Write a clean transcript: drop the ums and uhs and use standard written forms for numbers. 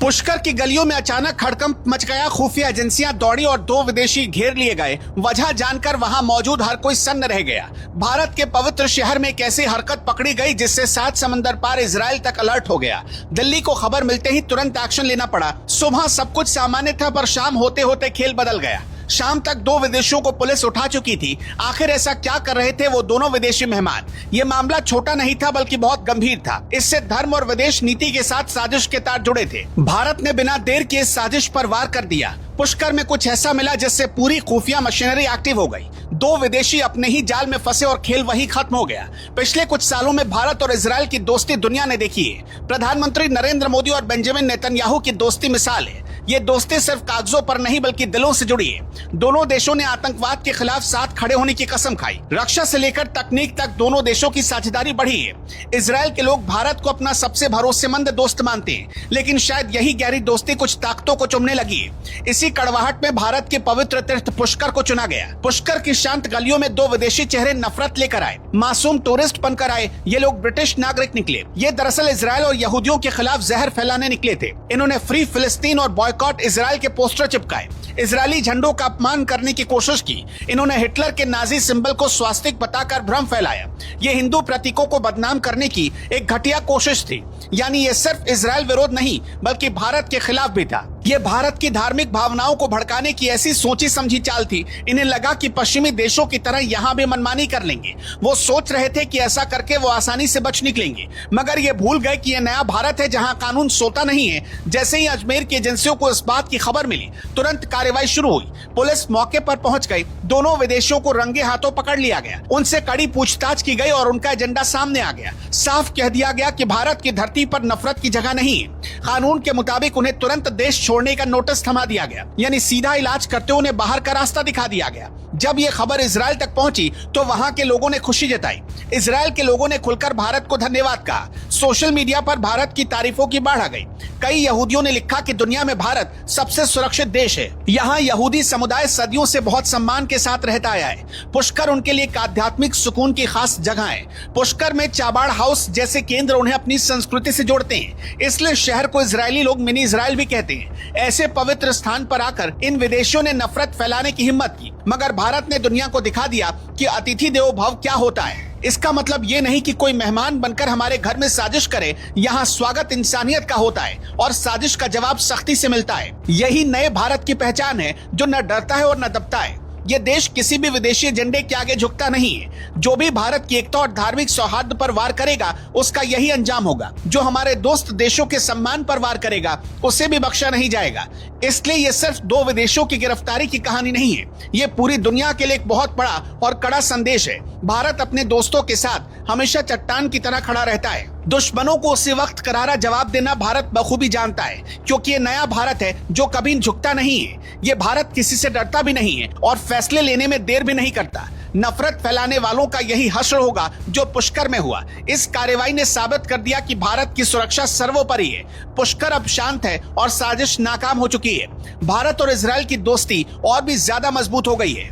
पुष्कर की गलियों में अचानक हड़कंप मच गया। खुफिया एजेंसियां दौड़ी और 2 विदेशी घेर लिए गए। वजह जानकर वहां मौजूद हर कोई सन्न रह गया। भारत के पवित्र शहर में कैसी हरकत पकड़ी गई जिससे 7 समंदर पार इजराइल तक अलर्ट हो गया। दिल्ली को खबर मिलते ही तुरंत एक्शन लेना पड़ा। सुबह सब कुछ सामान्य था, पर शाम होते होते खेल बदल गया। शाम तक 2 विदेशियों को पुलिस उठा चुकी थी। आखिर ऐसा क्या कर रहे थे वो दोनों विदेशी मेहमान? ये मामला छोटा नहीं था बल्कि बहुत गंभीर था। इससे धर्म और विदेश नीति के साथ साजिश के तार जुड़े थे। भारत ने बिना देर किए साजिश पर वार कर दिया। पुष्कर में कुछ ऐसा मिला जिससे पूरी खुफिया मशीनरी एक्टिव हो गई। 2 विदेशी अपने ही जाल में फंसे और खेल वहीं खत्म हो गया। पिछले कुछ सालों में भारत और इजराइल की दोस्ती दुनिया ने देखी है। प्रधानमंत्री नरेंद्र मोदी और बेंजामिन नेतन्याहू की दोस्ती मिसाल है। ये दोस्ती सिर्फ कागजों पर नहीं बल्कि दिलों से जुड़ी है। दोनों देशों ने आतंकवाद के खिलाफ साथ खड़े होने की कसम खाई। रक्षा से लेकर तकनीक तक दोनों देशों की साझेदारी बढ़ी है। इजराइल के लोग भारत को अपना सबसे भरोसेमंद दोस्त मानते हैं, लेकिन शायद यही गहरी दोस्ती कुछ ताकतों को चुमने लगी है। इसी कड़वाहट में भारत के पवित्र तीर्थ पुष्कर को चुना गया। पुष्कर की शांत गलियों में 2 विदेशी चेहरे नफरत लेकर आए। मासूम टूरिस्ट बनकर आए। ये लोग ब्रिटिश नागरिक निकले। ये दरअसल इजराइल और यहूदियों के खिलाफ जहर फैलाने निकले थे। इन्होंने फ्री फिलिस्तीन और बॉयकॉट इजराइल के पोस्टर चिपकाए। इजरायली झंडों का अपमान करने की कोशिश की। इन्होंने हिटलर के नाजी सिंबल को स्वास्तिक बताकर भ्रम फैलाया। ये हिंदू प्रतीकों को बदनाम करने की एक घटिया कोशिश थी। यानी ये सिर्फ इजराइल विरोध नहीं बल्कि भारत के खिलाफ भी था। ये भारत की धार्मिक भावनाओं को भड़काने की ऐसी सोची समझी चाल थी। इन्हें लगा कि पश्चिमी देशों की तरह यहाँ भी मनमानी कर लेंगे। वो सोच रहे थे कि ऐसा करके वो आसानी से बच निकलेंगे, मगर ये भूल गए कि ये नया भारत है जहाँ कानून सोता नहीं है। जैसे ही अजमेर की एजेंसियों को इस बात की खबर मिली, तुरंत कार्रवाई शुरू हुई। पुलिस मौके पर पहुंच गई। दोनों विदेशियों को रंगे हाथों पकड़ लिया गया। उनसे कड़ी पूछताछ की गई और उनका एजेंडा सामने आ गया। साफ कह दिया गया कि भारत की धरती पर नफरत की जगह नहीं है। कानून के मुताबिक उन्हें तुरंत देश छोड़ने का नोटिस थमा दिया गया, यानी सीधा इलाज करते उन्हें बाहर का रास्ता दिखा दिया गया। जब ये खबर इजराइल तक पहुंची तो वहां के लोगों ने खुशी जताई। इजराइल के लोगों ने खुलकर भारत को धन्यवाद कहा। सोशल मीडिया पर भारत की तारीफों की बाढ़ आ गई। कई यहूदियों ने लिखा कि दुनिया में भारत सबसे सुरक्षित देश है। यहाँ यहूदी समुदाय सदियों से बहुत सम्मान के साथ रहता आया है। पुष्कर उनके लिए एक आध्यात्मिक सुकून की खास जगह है। पुष्कर में चाबाड़ हाउस जैसे केंद्र उन्हें अपनी संस्कृति से जोड़ते हैं। इसलिए शहर को इजरायली लोग मिनी इजराइल भी कहते हैं। ऐसे पवित्र स्थान पर आकर इन विदेशियों ने नफरत फैलाने की हिम्मत की, मगर भारत ने दुनिया को दिखा दिया कि अतिथि देवो भव क्या होता है। इसका मतलब ये नहीं कि कोई मेहमान बनकर हमारे घर में साजिश करे। यहाँ स्वागत इंसानियत का होता है और साजिश का जवाब सख्ती से मिलता है। यही नए भारत की पहचान है, जो न डरता है और न दबता है। ये देश किसी भी विदेशी एजेंडे के आगे झुकता नहीं है। जो भी भारत की एकता और धार्मिक सौहार्द पर वार करेगा उसका यही अंजाम होगा। जो हमारे दोस्त देशों के सम्मान पर वार करेगा उसे भी बख्शा नहीं जाएगा। इसलिए ये सिर्फ 2 विदेशियों की गिरफ्तारी की कहानी नहीं है, ये पूरी दुनिया के लिए एक बहुत बड़ा और कड़ा संदेश है। भारत अपने दोस्तों के साथ हमेशा चट्टान की तरह खड़ा रहता है। दुश्मनों को उसी वक्त करारा जवाब देना भारत बखूबी जानता है, क्योंकि ये नया भारत है जो कभी झुकता नहीं है। ये भारत किसी से डरता भी नहीं है और फैसले लेने में देर भी नहीं करता। नफरत फैलाने वालों का यही हश्र होगा जो पुष्कर में हुआ। इस कार्रवाई ने साबित कर दिया कि भारत की सुरक्षा सर्वोपरि है। पुष्कर अब शांत है और साजिश नाकाम हो चुकी है। भारत और इजराइल की दोस्ती और भी ज्यादा मजबूत हो गई है।